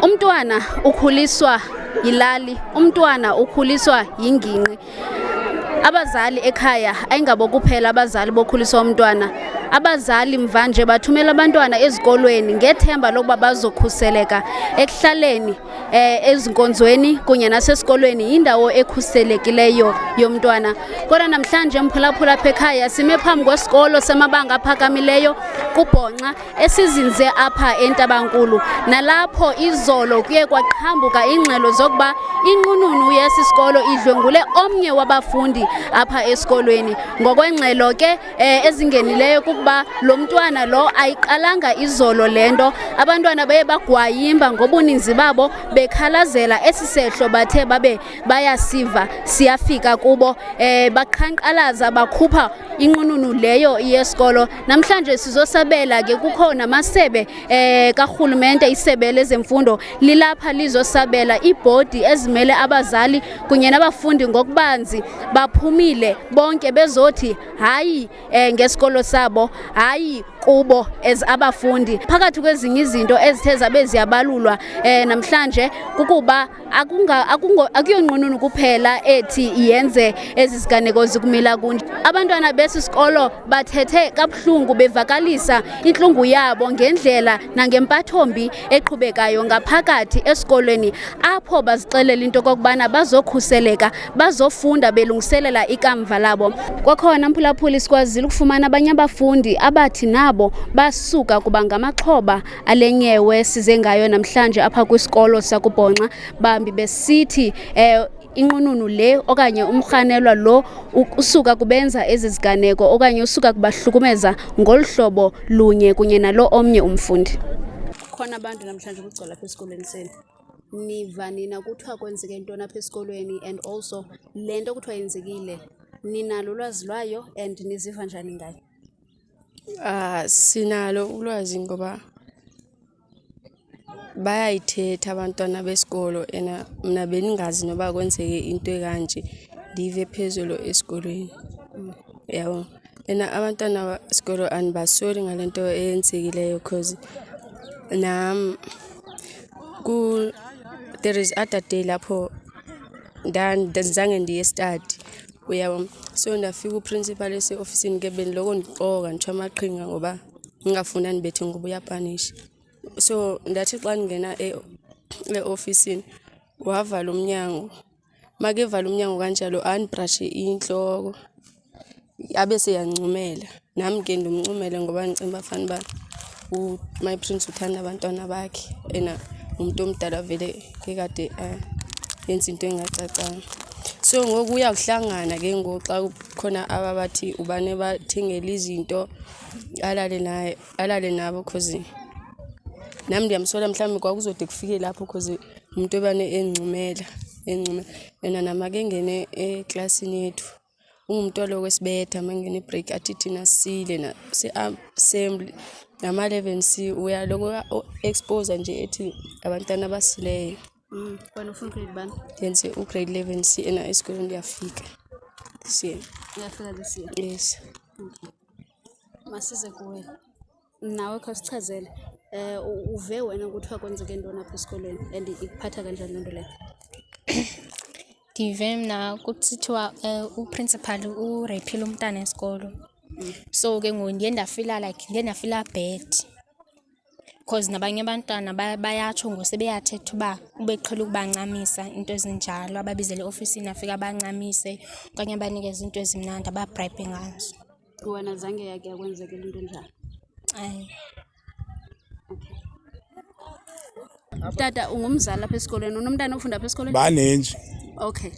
Umntwana ukhuliswa yilali, umntwana ukhuliswa yingingqi. Abazali ekhaya ayingabo kuphela abazali bokhuliswa umntwana. Abazali mvanje bathumela abantwana ezikolweni ngethemba lokuba bazokhuseleka ekuhlaleni, ezinkonzweni kunye nasesikolweni indawo ekhuselekileyo yomntwana. Kodwa namhlanje mphulaphula apha ekhaya sime phambi kwesikolo samabanga aphakamileyo kuBonxa esizinze apha eNtabankulu, nalapho izolo kuye kwaqhambuka ingxelo zokuba inqununu yesi sikolo idlwengule omnye wabafundi apha esikolweni. Ngokwengxelo ke ezingenileyo kukuba lo mntwana lo ayiqalanga izolo lento, abantwana baye bagwayimba ngobuninzi babo bekhalazela esi sehlo bathe babe bayasiva siyafika kubo, baqhankqalaza bakhupha inqununu leyo yesikolo. Namhlanje sizosabela ke kukho namasebe karhulumente, isebe lezemfundo lilapha lizosabela ibhodi ezimele abazali kunye nabafundi ngokubanzi baphumile bonke bezothi hayi ngesikolo sabo, hayi kubo as abafundi. Phakathi kwezinye izinto ezithe zabe ziyabalulwa namhlanje kukuba akuyonqununu kuphela ethi yenze ezi ziganeko zikumila kunje. Abantwana besi sikolo bathethe kabuhlungu bevakalisa intlungu yabo ngendlela nangempathombi eqhubekayo ngaphakathi esikolweni, apho bazixelela into kokubana bazokhuseleka, bazofunda belungiselela ikamva labo. Kwakhona mphulaphuli sikwazile ukufumana abanye abafundi abathi nabo basuka kuba ngamaxhoba alenyewe size ngayo namhlanje apha kwisikolo sakuBonxa, bambi besithi inqununu le okanye umrhanelwa lo usuka kubenza ezi ziganeko okanye usuka kubahlukumeza ngolu hlobo lunye kunye nalo omnye umfundi. Khona abantu namhlanje kugcwala apha esikolweni senu, niva nina kuthiwa kwenzeke ntoni apha esikolweni, and also le nto kuthiwa yenzekile ninalo ulwazi lwayo and niziva njani ngayo? Sinalo ulwazi ngoba bayayithetha abantwana besikolo, mina beningazi noba kwenzeke into ekanje ndive phezulu esikolweni. Yabo, abantwana besikolo anibasoli ngale nto eyenzekileyo because there is other day lapho ndizange ndiye study, uyabo. So ndafika uprincipal ese-ofisini ke beniloko ndixoka ndithiwa amaqhinga ngoba ngingafuna ndibethe ngoba uyapanisha. So ndathi xa ndingena e-ofisini wavala umnyango, makevala umnyango kanjalo andibrashe intloko abe seyancumela. Nami ke ndimncumele ngoba ndicimba fanele uba my prince uthanda abantwana bakhe, umuntu omdala vele ekade yenza into engacacanga. So ngoku uyakuhlangana ke ngoku xa kukhona ababathi ubane bathengela izinto alale nabo because nami ndiyamsola mhlawumbi kwakuzode kufike lapho because umuntu ebane encumela yena nama ke ngene eklasini yethu umuntu oloko esibetha mangene break athi thina sile na se-assembly nama 11C uyaloko expose nje ethi abantwana basileyo. Wena ufuna grade bani? Yenze ugrade 11C esikoleni ndiyafika this year. Uyafika this year? Yes. Masize kuwe nawe khasichazele uve wena kuthiwa kwenzeke ntoni apha esikolweni and ikuphatha kanjani lento leyo? Ndive mna kuthiwa uprincipal ureyphile umntana esikolo. So ke ngoku ndiye ndafila bad because nabanye abantwana bayatsho ngosebeyathetha uba ubeqhela ukubancamisa into ezinjalo, ababizele ofisini afika abancamise okanye abanikeza into ezimnandi ababribe ngazo. Wena zange yake yakwenzekela into enjalo? Ayi. Tata, ungumzali apha esikolweni, unomntana ofunda apha esikolweni? Baninzi. Okay.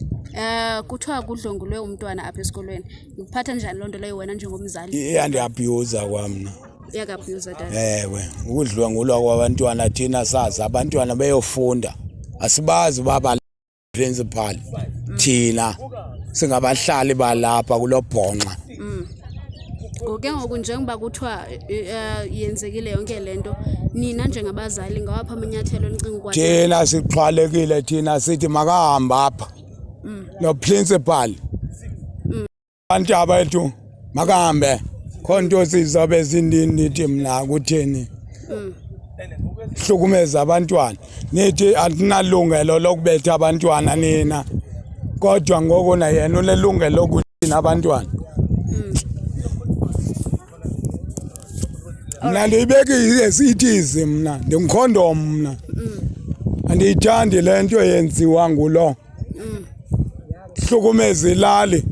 Kuthiwa kudlwengulwe umntwana apha esikolweni. Ikuphatha njani loo nto leyo wena njengomzali? Iyandiabhuyuza kwamna. Iyakabhuyuza tata? Ewe, ukudlwengulwa kwabantwana thina sazi abantwana beyofunda. Asibazi baba principal. Thina singabahlali balapha kuloBonxa. Ngoke ngoku njengoba kuthiwa yenzekile yonke lento, nina njengabazali ngawapha amanyathelo enicinga ukwazi? Thina siqhwalekile, thina sithi makahamba apha no principal. Abantu bethu makahambe khona into sizobe zindini nithi mna kutheni. hlukumeza abantwana nithi atinalungelo lokubetha abantwana nina kodwa ngoku na yena unelungelo lokuthina abantwana. Mna ndiyibeke esithizi mna ndingikhondom mna andiyithandi le nto yenziwa ngulo hlukumeza ilali.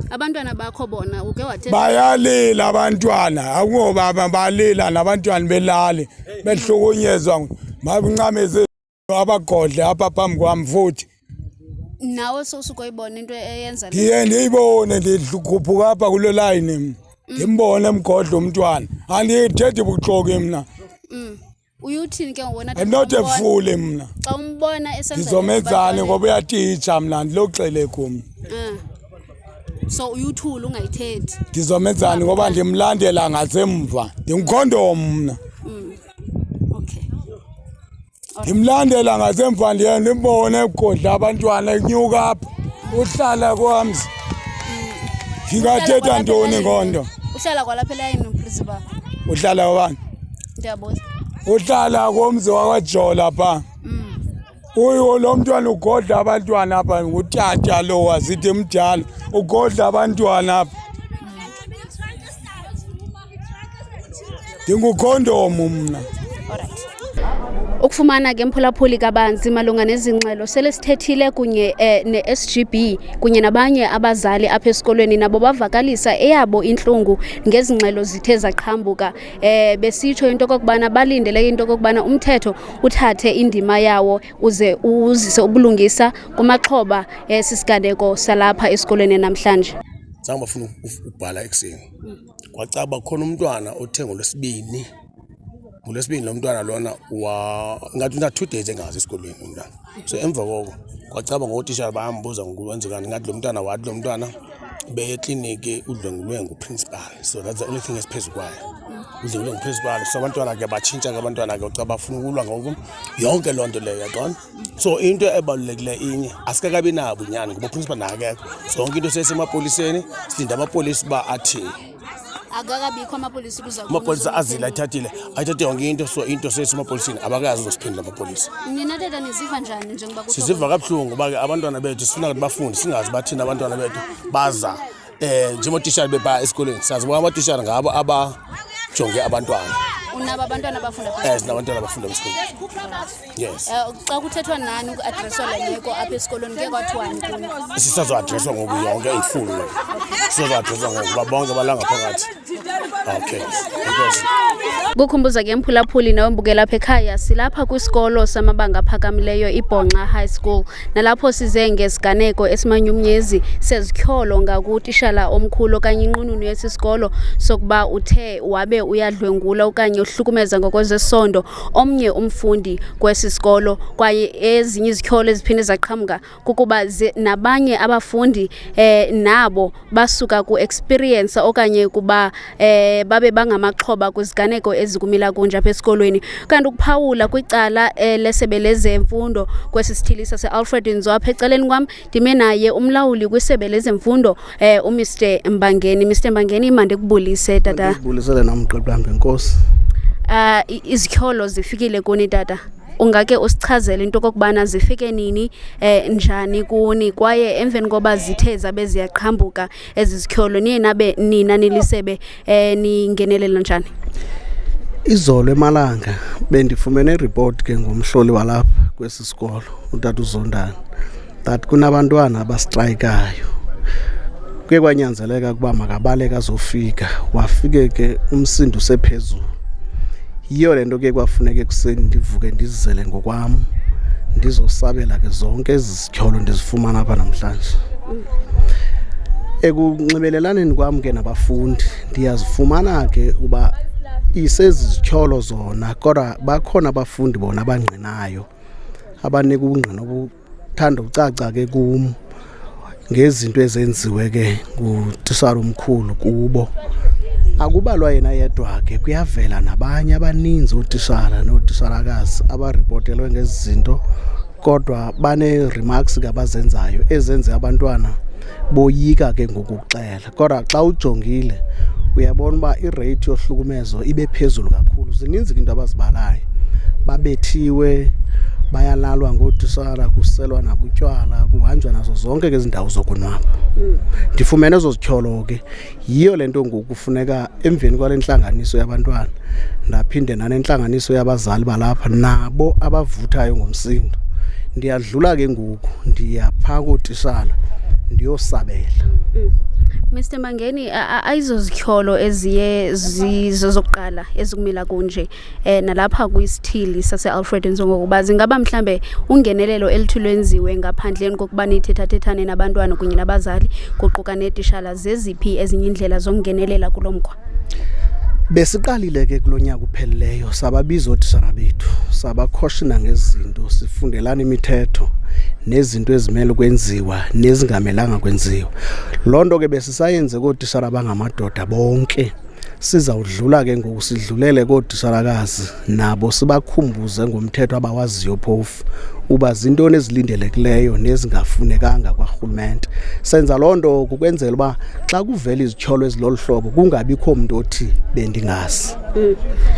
Abantwana bakho bona uke wathetha bayalila abantwana akungoba balila nabantwana belali behlukunyezwa mabincameze abagodle apha phambi kwami futhi nawe sosukoyibona into eyenza ndiye ndiyibone ndikhuphuka apha kulo line mna ndimbone emgodle umntwana andithethi buxoki mna. Uyuthini ke ngibona I'm not a fool mna xa umbona esenza ndizomenzani ngoba uyatitsha mna ndiloxele kum. So uyuthula ungayithethi Ndizomenzani ngoba ndimlandela ngasemva ndimkhondom mna. Okay. Ndimlandela ngasemva ndiye ndimbone egodla abantwana enyuka apha uhlala kwami. Ngingathetha ntoni ngondo? Uhlala kwalapha elayini uprincipal. Uhlala wabani? Ndiyabuza. Uhlala komzi wakwaJola pha. Uyo lo mntwana ugodla abantwana apha ngutata lo wazithi mdala ugodla abantwana apha. Ndingukhondomu mna. Ukufumana ke mphulaphuli kabanzi malunga nezingxelo sele sithethile kunye ne-SGB kunye nabanye abazali apha esikolweni nabo bavakalisa eyabo inhlungu ngezingxelo zithe zaqhambuka. Besitsho into kokubana balindele into kokubana umthetho uthathe indima yawo uze uzise ubulungisa kumaxhoba sisiganeko salapha esikolweni namhlanje. Zange bafuna ukubhala ekseni. Kwacaba khona umntwana othe ngolwesibini lo mntwana lona ngathi una 2 days engazi esikolweni umntwana. So emva koko kwacaba ngotishara bayambuza ngokwenzekani ngathi lo mntwana wathi lo mntwana beye ekliniki udlwengulwe nguprincipal. So that's the only thing esiphezulu kwayo. Udlwengulwe nguprincipal. So abantwana ke batshintsha ke abantwana ke ucaba bafuna ukulwa ngoku yonke loo nto leyo yaqona. So into ebalulekile inye asikakabi nabo nyani ngoba uprincipal nakekho. Zonke into sesemapoliseni silinda amapolisi ba athi akakabikho amapolisi kuza amapolisi azile athathile yonke into so into sesemapoliseni abakazi uzosiphendula amapolisi. Nina tata niziva njani njengoba kuthiwa siziva kabuhlungu ngoba ke abantwana bethu sifuna ukuthi bafunde singazi bathina abantwana bethu baza njengotishara beba esikoleni sazi ngoba amatishara ngabo abajonge abantwana. Unaba abantwana abafunda sinabantwana abafunda esikoleni. Yes. Xa kuthethwa nani uku-adresswa le meko apha esikolweni ke kwathiwani kuni? Sisazo-adresswa ngoku yonke in-full. Sisazo-adresswa ngoku bonke balanga phakathi. Okay. Kukhumbuza ke mphulaphuli nawe mbukela apha ekhaya silapha kwisikolo samabanga aphakamileyo iBonxa High School nalapho size ngesiganeko esimanyumnyezi sezityholo ngakutishala omkhulu okanye inqununu yesisikolo sokuba uthe wabe uyadlwengula okanye uhlukumeza ngokwezesondo omnye umfundi kwesisikolo kwaye ezinye izityholo eziphinde zaqhamuka kukuba nabanye abafundi nabo basuka ku-experience okanye kuba babe bangamaxhoba kwiziganeko ezikumila kunje apha esikolweni. Kanti ukuphawula kwicala lesebe lezemfundo kwesi sithili sase-Alfred Nzo apha ecaleni kwam ndime naye umlawuli kwisebe lezemfundo uMr Mbangeni. Mr Mbangeni mande kubulise tata. Ndibulisele namqeqambe Nkosi. Izityholo zifikile kuni tata. Ungake usichazele into kokubana zifike nini njani kuni kwaye emveni koba zithe zabe ziyaqhambuka ezi zityholo niye nabe nina nilisebe ningenelela njani? Izolo emalanga bendifumene ireport ke ngomhloli walapha kwesi sikolo utata uZondani that kunabantwana abastrayikayo. Kuye kwanyanzeleka ukuba makabaleka azofika wafike ke umsindo sephezulu. Yiyo lento ke kwafuneka ekuseni ndivuke ndizizele ngokwami ndizosabela ke zonke ezizityholo ndizifumana apha namhlanje. Ekunxibelelaneni kwami ke nabafundi ndiyazifumana ke uba isezityholo zona kodwa bakhona abafundi bona abangqinayo abanika ubungqina obuthanda ucaca ke kum ngezinto ezenziwe ke ngutishara omkhulu kubo. Akubalwa yena yedwa ke kuyavela nabanye abaninzi otishara notisharakazi abaripotelwe ngezi zinto kodwa bane remarks kabazenzayo ezenze abantwana boyika ke ngokuxela. Kodwa xa ujongile uyabona uba irate yohlukumezo ibe phezulu kakhulu. Zininzi into abazibalayo, babethiwe, bayalalwa ngootishala, kuselwa nabutywala, kuhanjwa nazo zonke ke izindawo zokonwaba. Ndifumene ezo zityholo ke, yiyo le nto ngoku kufuneka emveni kwale ntlanganiso yabantwana ndaphinde nanentlanganiso yabazali balapha nabo abavuthayo ngomsindo. Ndiyadlula ke ngoku ndiyaphaa kootishala ndiyosabela. Mr. Mangeni, ayizozityholo eziye zizokuqala ezikumila kunje nalapha kwisithili sase-Alfred ngokuba zingaba mhlambe ungenelelo elithi lwenziwe ngaphandleni kokuba nithethathethane nabantwana kunye nabazali kuquka neetishala. Zeziphi ezinye indlela zokungenelela kulo mkhwa? Besiqalile ke kulo nyaka uphelileyo sababiza ootishala bethu, sabakhoshina ngezinto, sifundelana imithetho nezinto ezimele ukwenziwa nezingamelanga kwenziwa. Loo nto ke besisayenze kootishala abangamadoda bonke. Sizawudlula ke ngoku sidlulele kootishalakazi nabo sibakhumbuze ngomthetho abawaziyo phofu uba zintoni ezilindelekileyo nezingafunekanga kwarhulumente. Senza loo nto ukwenzela uba xa kuvela izityholo ezilolu hlobo kungabikho mntu othi bendingazi.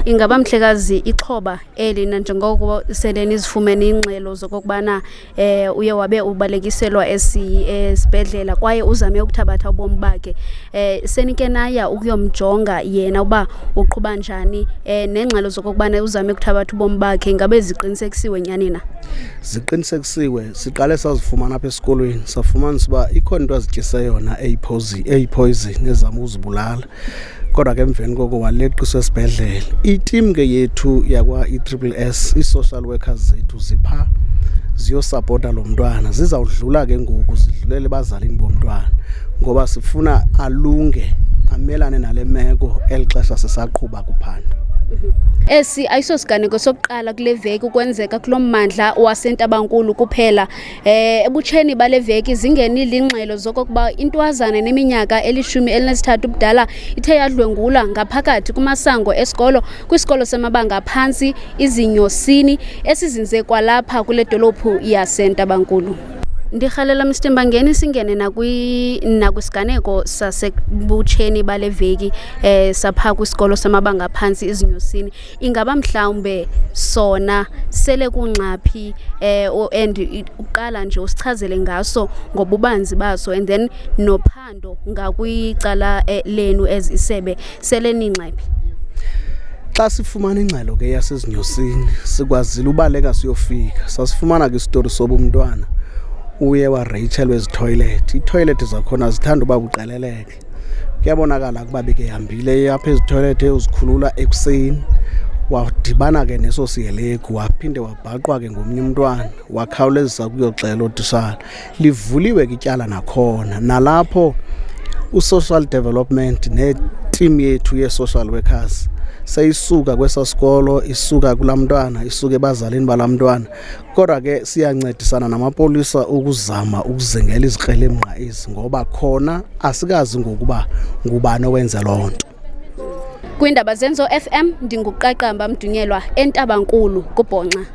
Ingaba mhlekazi ixhoba eli nanjengoko sele nizifumene ingxelo zokokubana uye wabe ubalekiselwa esibhedlela kwaye uzame ukuthabatha ubomi bakhe, senike naya ukuyomjonga yena uba uqhuba njani, nengxelo zokokubana uzame ukuthabatha ubomi bakhe ingabe ziqinisekisiwe nyani na? Ziqinisekisiwe. Siqale sazifumana apha esikolweni safumanisa uba ikhona into azityise yona eyipoison ezama uzibulala, kodwa ke emveni koko waleqiswa esibhedlele. Itimu ke yethu yakwa-ESSS, ii-social workers zethu zipha ziyosapota lo mntwana, zizawudlula ke ngoku zidlulele ebazalini bomntwana ngoba sifuna alunge, amelane nale meko eli xesha sisaqhuba kuphando. Esi ayisosiganeko sokuqala kule veki ukwenzeka kulo mmandla wasentabankulu kuphela. Ebutsheni bale veki zingenile ingxelo zokokuba intwazana neminyaka 13 ubudala ithe yadlwengula ngaphakathi kumasango esikolo kwisikolo samabanga aphantsi izinyosini esizinze kwalapha kule dolophu yasentabankulu. Ndirhalela Mr. Mangeni singene nakwisiganeko sasebutsheni bale veki sapha kwisikolo samabanga aphantsi izinyosini. Ingaba mhlawumbe sona sele kungxaphi and uqala nje usichazele ngaso ngobubanzi baso and then nophando ngakwicala lenu ezisebe sele ningxaphi? Xa sifumana ingxelo ke yasezinyosini sikwazile ubaleka siyofika. Sasifumana ke isitori soba umntwana uye wareyitshelwa ezitoilet. Iitoilet zakhona zithanda uba buqeleleke. Kuyabonakala ukuba bekehambile apha ezitoilet eyozikhulula ekuseni, wadibana ke neso siyelegu, waphinde wabhaqwa ke ngomnye umntwana, wakhawulezisa kuyoxela ootishala. Livuliwe ke ityala nakhona. Nalapho u-social development netimu yethu ye-social workers seyisuka kwesa sikolo, isuka kulaa mntwana, isuka ebazalini balaa mntwana. Kodwa ke siyancedisana namapolisa ukuzama ukuzingela izikrelemnqa ezi ngoba khona asikazi ngokuba ngubani owenza loo nto. Kwindaba Zenzo FM ndinguqaqamba Mdunyelwa entabankulu kuBonxa.